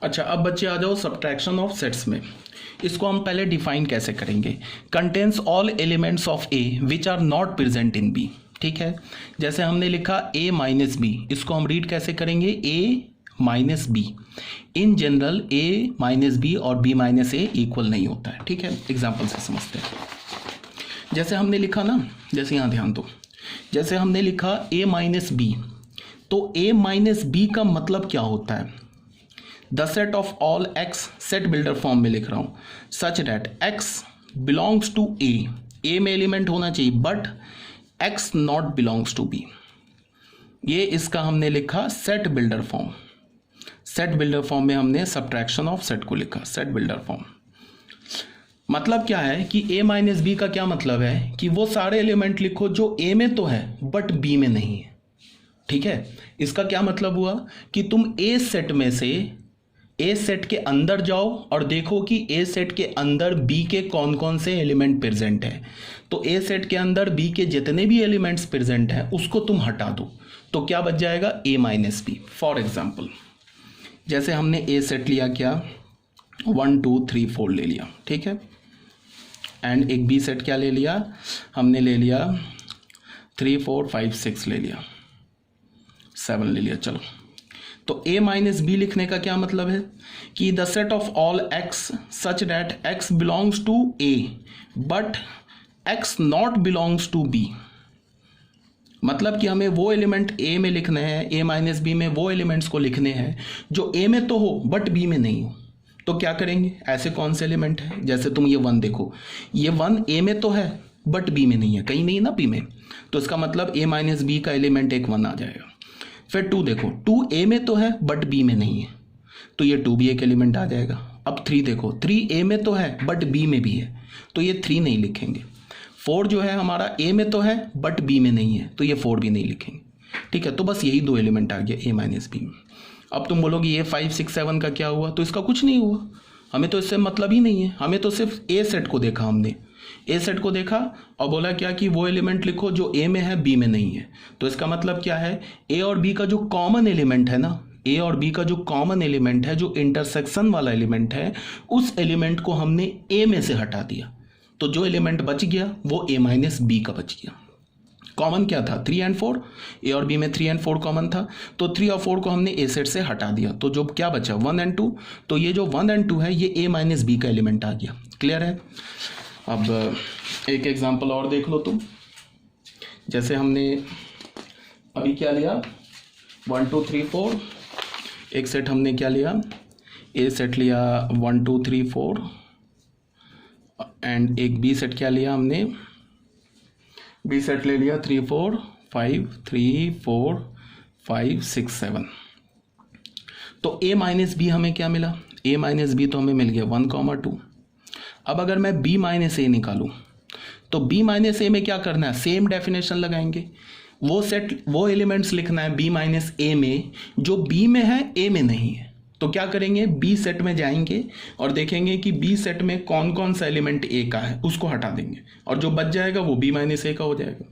अच्छा, अब बच्चे आ जाओ सब्ट्रैक्शन ऑफ सेट्स में। इसको हम पहले डिफाइन कैसे करेंगे। Contains all elements of A which are not present in B. ठीक है, जैसे हमने लिखा ए माइनस बी, इसको हम रीड कैसे करेंगे, A minus B. In general A minus B और बी माइनस ए इक्वल नहीं होता है। ठीक है, एग्जाम्पल से समझते हैं। जैसे हमने लिखा ना, जैसे यहाँ ध्यान दो, जैसे हमने लिखा ए माइनस बी, तो ए माइनस बी का मतलब क्या होता है, the set of all X, set builder form में लिख रहा हूं, such that X belongs to A में एलिमेंट होना चाहिए but X not belongs to B. ये इसका हमने लिखा set builder form. Set builder form में हमने सब्ट्रैक्शन ऑफ सेट को लिखा, सेट बिल्डर फॉर्म। मतलब क्या है कि ए माइनस बी का क्या मतलब है कि वो सारे एलिमेंट लिखो जो ए में तो है बट बी में नहीं है। ठीक है, इसका क्या मतलब हुआ कि तुम ए सेट में से ए सेट के अंदर जाओ और देखो कि ए सेट के अंदर बी के कौन कौन से एलिमेंट प्रेजेंट है। तो ए सेट के अंदर बी के जितने भी एलिमेंट्स प्रेजेंट हैं उसको तुम हटा दो, तो क्या बच जाएगा, ए माइनस बी। फॉर एग्जाम्पल, जैसे हमने ए सेट लिया, क्या 1 2 3 4 ले लिया, ठीक है, एंड एक बी सेट क्या ले लिया, हमने ले लिया 3 4 5 6 ले लिया, 7 ले लिया। चलो, तो a माइनस बी लिखने का क्या मतलब है कि the set of all x such that x belongs to a but x not belongs to b। मतलब कि हमें वो एलिमेंट a में लिखने हैं, a माइनस बी में वो एलिमेंट्स को लिखने हैं जो a में तो हो बट b में नहीं हो। तो क्या करेंगे, ऐसे कौन से एलिमेंट है, जैसे तुम ये 1 देखो, ये 1 a में तो है बट b में नहीं है, कहीं नहीं ना b में, तो इसका मतलब a माइनस बी का एलिमेंट एक 1 आ जाएगा। फिर 2 देखो, 2 ए में तो है बट बी में नहीं है, तो ये 2 भी एक एलिमेंट आ जाएगा। अब 3 देखो, 3 ए में तो है बट बी में भी है, तो ये 3 नहीं लिखेंगे। 4 जो है हमारा ए में तो है बट बी में नहीं है, तो ये 4 भी नहीं लिखेंगे। ठीक है, तो बस यही 2 एलिमेंट आ गया ए माइनस बी में। अब तुम बोलोगे ये 5 6 7 का क्या हुआ, तो इसका कुछ नहीं हुआ, हमें तो इससे मतलब ही नहीं है, हमें तो सिर्फ ए सेट को देखा, हमने ए सेट को देखा और बोला क्या कि वो एलिमेंट लिखो जो ए में है बी में नहीं है। तो इसका मतलब क्या है, ए और बी का जो कॉमन एलिमेंट है ना, ए और बी का जो कॉमन एलिमेंट है, जो इंटरसेक्शन वाला एलिमेंट है, उस एलिमेंट को हमने ए में से हटा दिया, तो जो एलिमेंट बच गया वो ए माइनस बी का बच गया। कॉमन क्या था, 3 एंड 4, ए और बी में 3 एंड 4 कॉमन था, तो 3 और 4 को हमने ए सेट से हटा दिया, तो जो क्या बचा 1 एंड 2, तो ये जो 1 एंड 2 है ये ए माइनस बी का एलिमेंट आ गया। क्लियर है। अब एक एग्जांपल और देख लो तुम, जैसे हमने अभी क्या लिया 1 2 3 4, एक सेट हमने क्या लिया, ए सेट लिया 1 2 3 4 एंड एक बी सेट क्या लिया हमने, बी सेट ले लिया 3 4 5 3 4 5 6 7। तो ए माइनस बी हमें क्या मिला, ए माइनस बी तो हमें मिल गया 1 2। अब अगर मैं b माइनस ए निकालूं तो b माइनस ए में क्या करना है, सेम डेफिनेशन लगाएंगे, वो सेट वो एलिमेंट्स लिखना है b माइनस ए में जो b में है a में नहीं है। तो क्या करेंगे, b सेट में जाएंगे और देखेंगे कि b सेट में कौन कौन सा एलिमेंट a का है, उसको हटा देंगे और जो बच जाएगा वो b माइनस ए का हो जाएगा।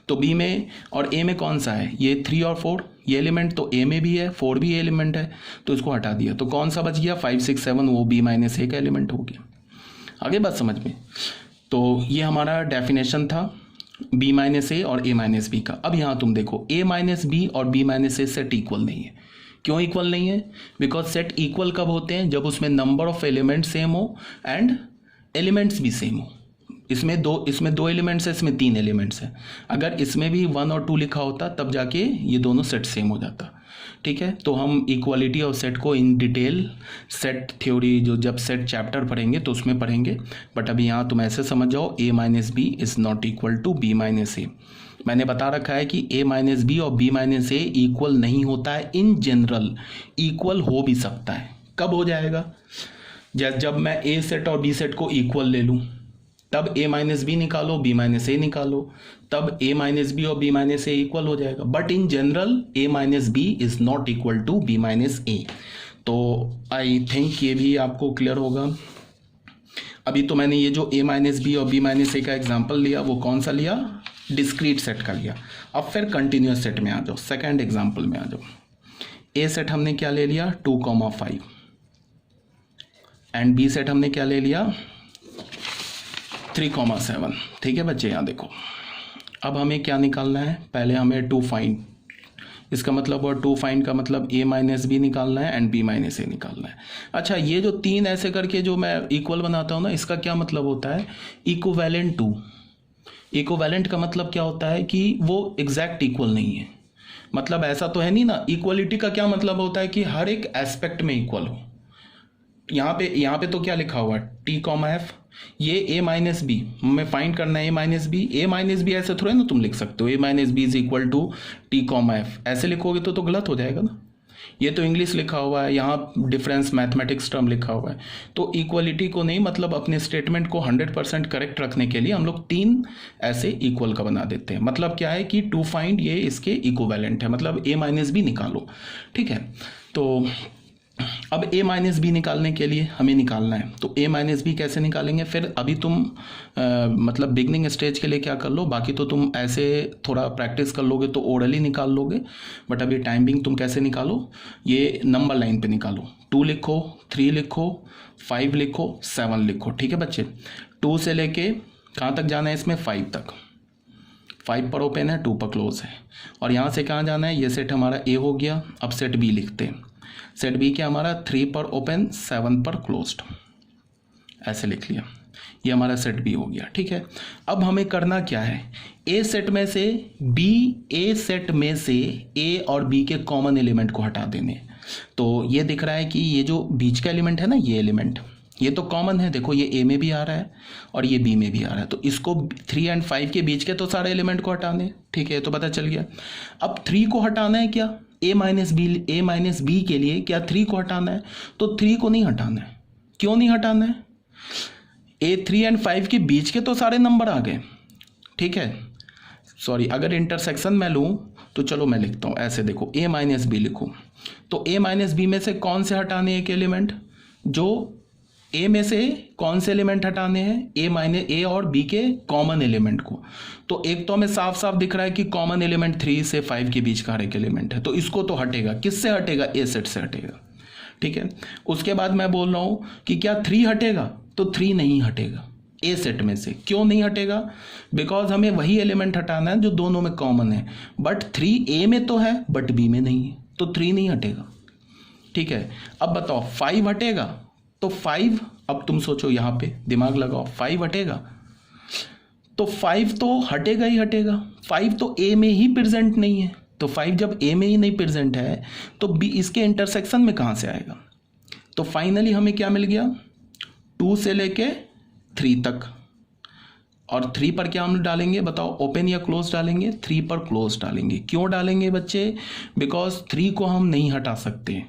तो b में और a में कौन सा है, ये 3 और 4, ये एलिमेंट तो a में भी है, 4 भी एलिमेंट है, तो इसको हटा दिया, तो कौन सा बच गया 5 6 7, वो b माइनस ए का एलिमेंट हो गया। आगे बात समझ में। तो ये हमारा डेफिनेशन था b माइनस ए और a माइनस बी का। अब यहाँ तुम देखो a माइनस बी और b माइनस ए सेट इक्वल नहीं है। क्यों इक्वल नहीं है, बिकॉज सेट इक्वल कब होते हैं, जब उसमें नंबर ऑफ एलिमेंट सेम हो एंड एलिमेंट्स भी सेम हो। इसमें दो एलिमेंट्स है, इसमें 3 एलिमेंट्स है। अगर इसमें भी 1 और 2 लिखा होता तब जाके ये दोनों सेट सेम हो जाता। ठीक है, तो हम इक्वालिटी ऑफ सेट को इन डिटेल सेट थ्योरी जो जब सेट चैप्टर पढ़ेंगे तो उसमें पढ़ेंगे, बट अभी यहाँ तुम ऐसे समझ जाओ a minus B is not equal to b minus A. मैंने बता रखा है कि a माइनस बी और b माइनस ए इक्वल नहीं होता है, इन जनरल इक्वल हो भी सकता है। कब हो जाएगा, जब मैं a सेट और b सेट को इक्वल ले लूँ, तब a माइनस बी निकालो b माइनस ए निकालो, तब a माइनस बी और b माइनस ए इक्वल हो जाएगा। But in general a minus B is not equal to b minus A. तो आई थिंक ये भी आपको क्लियर होगा। अभी तो मैंने ये जो a माइनस बी और b माइनस ए का एग्जाम्पल लिया वो कौन सा लिया, डिस्क्रीट सेट का लिया। अब फिर कंटिन्यूस सेट में आ जाओ, सेकेंड एग्जाम्पल में आ जाओ। ए सेट हमने क्या ले लिया 2 5, एंड बी सेट हमने क्या ले लिया 3,7। ठीक है बच्चे, यहाँ देखो अब हमें क्या निकालना है, पहले हमें टू फाइंड, इसका मतलब और टू फाइंड का मतलब a माइनस बी निकालना है एंड b माइनस ए निकालना है। अच्छा, ये जो तीन ऐसे करके जो मैं इक्वल बनाता हूँ ना, इसका क्या मतलब होता है, इक्विवेलेंट टू। इक्विवेलेंट का मतलब क्या होता है कि वो एग्जैक्ट इक्वल नहीं है, मतलब ऐसा तो है नहीं ना। इक्वलिटी का क्या मतलब होता है कि हर एक एस्पेक्ट में इक्वल हो। यहाँ पे तो क्या लिखा हुआ है t कॉमा एफ, ये a माइनस बी हमें फाइंड करना है, a माइनस बी ऐसे थोड़े ना तुम लिख सकते हो a minus B is equal to T comma F, ऐसे लिखोगे तो गलत हो जाएगा ना। ये तो इंग्लिश लिखा हुआ है, यहाँ डिफरेंस मैथमेटिक्स टर्म लिखा हुआ है। तो इक्वलिटी को नहीं, मतलब अपने स्टेटमेंट को 100% करेक्ट रखने के लिए हम लोग तीन ऐसे इक्वल का बना देते हैं। मतलब क्या है कि टू फाइंड ये इसके इक्विवेलेंट है, मतलब a माइनस बी निकालो। ठीक है, तो अब a माइनस बी निकालने के लिए हमें निकालना है, तो a माइनस बी कैसे निकालेंगे। फिर अभी तुम मतलब बिगनिंग स्टेज के लिए क्या कर लो, बाकी तो तुम ऐसे थोड़ा प्रैक्टिस कर लोगे तो ओरली निकाल लोगे, बट अभी टाइम बिंग तुम कैसे निकालो, ये नंबर लाइन पे निकालो। 2 लिखो, 3 लिखो, 5 लिखो, 7 लिखो। ठीक है बच्चे, 2 से लेके कहाँ तक जाना है इसमें, 5 तक। 5 पर ओपन है, 2 पर क्लोज है, और यहाँ से कहाँ जाना है, ये सेट हमारा a हो गया। अब सेट b लिखते हैं, सेट बी क्या हमारा 3 पर ओपन 7 पर क्लोज्ड, ऐसे लिख लिया, ये हमारा सेट बी हो गया। ठीक है, अब हमें करना क्या है, ए सेट में से ए और बी के कॉमन एलिमेंट को हटा देने। तो ये दिख रहा है कि ये जो बीच का एलिमेंट है ना, ये एलिमेंट ये तो कॉमन है, देखो ये ए में भी आ रहा है और ये बी में भी आ रहा है, तो इसको 3 और 5 के बीच के तो सारे एलिमेंट को हटाने। ठीक है, तो पता चल गया। अब 3 को हटाना है क्या, a माइनस बी के लिए क्या 3 को हटाना है, तो 3 को नहीं हटाना है। क्यों नहीं हटाना है, a 3 और 5 के बीच के तो सारे नंबर आ गए। ठीक है, सॉरी, अगर इंटरसेक्शन मैं लूँ तो चलो मैं लिखता हूँ ऐसे, देखो a माइनस बी लिखूँ, तो a माइनस बी में से कौन से हटाने एक एलिमेंट, जो ए में से कौन से एलिमेंट हटाने हैं, ए और बी के कॉमन एलिमेंट को। तो एक तो हमें साफ साफ दिख रहा है कि कॉमन एलिमेंट 3 से 5 के बीच का हर एक एलिमेंट है, तो इसको तो हटेगा। किससे हटेगा, ए सेट से हटेगा। ठीक है, उसके बाद मैं बोल रहा हूँ कि क्या 3 हटेगा, तो 3 नहीं हटेगा ए सेट में से। क्यों नहीं हटेगा, बिकॉज हमें वही एलिमेंट हटाना है जो दोनों में कॉमन है, बट 3 ए में तो है बट बी में नहीं है, तो 3 नहीं हटेगा। ठीक है, अब बताओ 5 हटेगा, तो 5, अब तुम सोचो, यहाँ पे दिमाग लगाओ, 5 हटेगा, तो 5 तो हटेगा ही हटेगा। 5 तो ए में ही प्रेजेंट नहीं है, तो 5 जब ए में ही नहीं प्रेजेंट है तो बी इसके इंटरसेक्शन में कहाँ से आएगा। तो फाइनली हमें क्या मिल गया, 2 से लेके 3 तक, और 3 पर क्या हम डालेंगे बताओ, ओपन या क्लोज डालेंगे, 3 पर क्लोज डालेंगे। क्यों डालेंगे बच्चे, बिकॉज 3 को हम नहीं हटा सकते,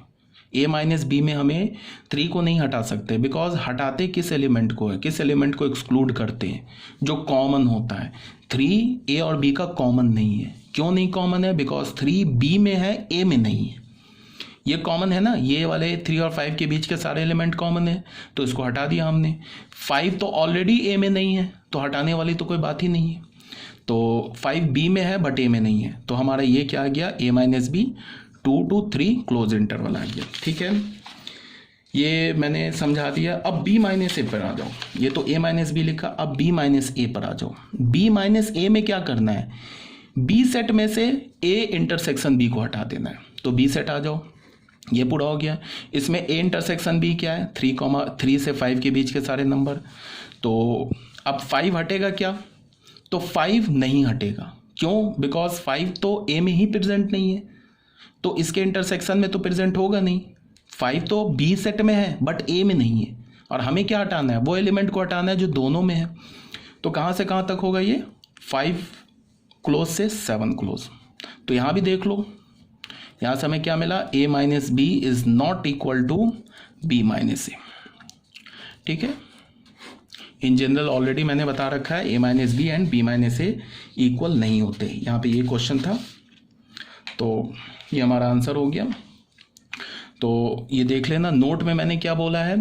a माइनस बी में हमें 3 को नहीं हटा सकते, बिकॉज हटाते किस एलिमेंट को है, किस एलिमेंट को एक्सक्लूड करते हैं, जो कॉमन होता है। 3 a और b का कॉमन नहीं है। क्यों नहीं कॉमन है, बिकॉज 3 b में है, a में नहीं है। ये कॉमन है ना, ये वाले 3 और 5 के बीच के सारे एलिमेंट कॉमन है, तो इसको हटा दिया हमने। 5 तो ऑलरेडी a में नहीं है, तो हटाने वाली तो कोई बात ही नहीं है। तो 5 b में है बट a में नहीं है, तो हमारा ये क्या आ गया, a minus B 2 to 3 close interval आ गया। ठीक है, ये मैंने समझा दिया। अब b माइनस ए पर आ जाओ, ये तो a माइनस बी लिखा, अब b माइनस ए पर आ जाओ। b माइनस ए में क्या करना है, b सेट में से a इंटरसेक्शन b को हटा देना है, तो b सेट आ जाओ, ये पूरा हो गया। इसमें a इंटरसेक्शन b क्या है, 3 से 5 के बीच के सारे नंबर। तो अब 5 हटेगा क्या, तो 5 नहीं हटेगा। क्यों, बिकॉज 5 तो a में ही प्रेजेंट नहीं है, तो इसके इंटरसेक्शन में तो प्रेजेंट होगा नहीं। 5 तो बी सेट में है बट ए में नहीं है, और हमें क्या हटाना है, वो एलिमेंट को हटाना है जो दोनों में है। तो कहाँ से कहाँ तक होगा ये, 5 क्लोज से 7 क्लोज। तो यहाँ भी देख लो, यहाँ से हमें क्या मिला, a minus B is not equal to b minus A. ठीक है, इन जनरल ऑलरेडी मैंने बता रखा है a minus B and b minus A equal नहीं होते। यहाँ पे ये क्वेश्चन था, तो ये हमारा आंसर हो गया। तो ये देख लेना, नोट में मैंने क्या बोला है,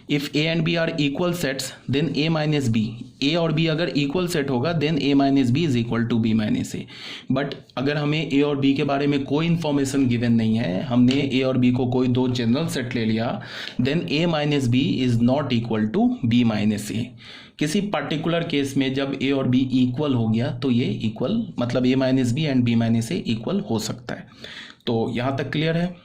if A and B are equal sets then a minus B A और बी अगर इक्वल सेट होगा then A minus B is equal to B minus A. But अगर हमें ए और बी के बारे में कोई इन्फॉर्मेशन गिवन नहीं है, हमने ए और बी को कोई दो जनरल सेट ले लिया, then A minus B is not equal to B minus A. किसी पर्टिकुलर केस में जब ए और बी इक्वल हो गया तो ये इक्वल मतलब A minus B and B minus A equal हो सकता है। तो यहाँ तक क्लियर है।